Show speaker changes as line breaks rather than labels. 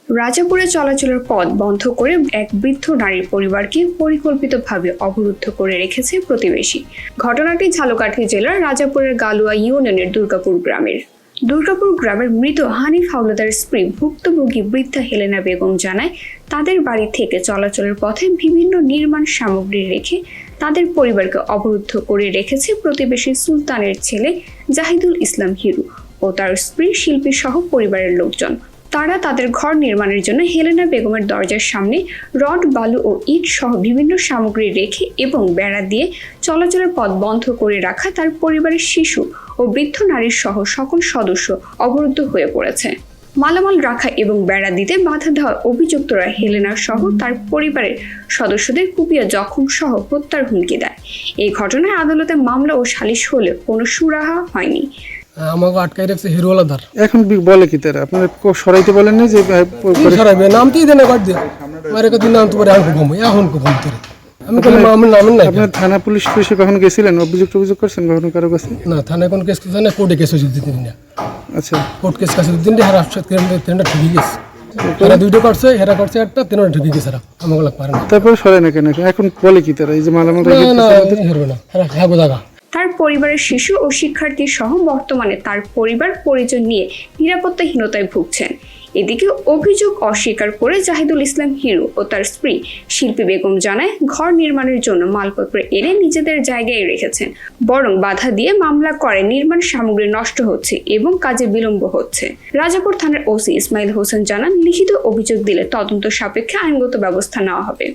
রাজাপুরে চলাচলের পথ বন্ধ করে এক বৃদ্ধ নারীর পরিবারকে পরিকল্পিতভাবে অবরুদ্ধ করে রেখেছে প্রতিবেশী। ঘটনাটি ঝালকাঠি জেলার রাজাপুরের গালুয়া ইউনিয়নের দুর্গাপুর গ্রামের। দুর্গাপুর গ্রামের মৃত হানিফ হাওলাদার স্ত্রী ভুক্তভোগী বৃদ্ধা হেলেনা বেগম জানায়, তাদের বাড়ি থেকে চলাচলের পথে বিভিন্ন নির্মাণ সামগ্রী রেখে তাদের পরিবারকে অবরুদ্ধ করে রেখেছে প্রতিবেশী সুলতানের ছেলে জাহিদুল ইসলাম হিরু ও তার স্ত্রী শিল্পী সহ পরিবারের লোকজন। তারা তাদের ঘর নির্মাণের জন্য হেলেনা বেগমের দরজার সামনে রড, বালু ও ইট সহ বিভিন্ন সামগ্রী রেখে এবং বেড়া দিয়ে চলাচলের পথ বন্ধ করে রাখা তার পরিবারের শিশু ও বৃদ্ধ নারীর সহ সকল সদস্য অবরুদ্ধ হয়ে পড়েছে। মালামাল রাখা এবং বেড়া দিতে বাধা দেওয়ার অভিযুক্তরা হেলেনা সহ তার পরিবারের সদস্যদের কুপিয়ে জখম সহ হত্যার হুমকি দেয়। এই ঘটনায় আদালতে মামলা ও সালিশ হলে কোনো সুরাহা হয়নি।
আমাকে আটকাই রাখছে হিরো আলাদার।
এখন বলে কি তারা আপনার সরাইতে বলেন না যে
সরাইবে নামতেই দেন একবার দিয়ে মারে কত নাম তো এখন খুব তোরে আমি কোনো মামলা নামেন না।
আপনার থানা পুলিশ পুলিশে কখন গেছিলেন? অভিযোগ করছেন কখনো কারো কাছে?
না, থানায় কোন কেস করছে না, কোর্টে কেস হয়েছিল দিন না।
আচ্ছা,
কোর্ট কেস কাছে দিন হেরা তিনটা ঠুকি গেছে, হেরা দুইটা করছে, হেরা করছে একটা, তিনটা ঠুকি গেছে। আমাকে লাগ পারে না।
তারপরে সরাই না কেন? এখন বলে কি তারা এই যে মালামাল
হেরবে না, হেরা হ্যাগো জায়গা।
তার পরিবারের শিশু ও শিক্ষার্থী সহ বর্তমানে তার পরিবার পরিজন নিয়ে নিরাপত্তাহীনতায় ভুগছেন। এদিকে অভিযোগ অস্বীকার করে জাহিদুল ইসলাম হিরু ও তার স্ত্রী শিল্পী বেগম জানায়, ঘর নির্মাণের জন্য মালপত্র এনে নিজেদের জায়গায় রেখেছেন, বরং বাধা দিয়ে মামলা করে নির্মাণ সামগ্রী নষ্ট হচ্ছে এবং কাজে বিলম্ব হচ্ছে। রাজাপুর থানার ওসি ইসমাইল হোসেন জানান, লিখিত অভিযোগ দিলে তদন্ত সাপেক্ষে আইনগত ব্যবস্থা নেওয়া হবে।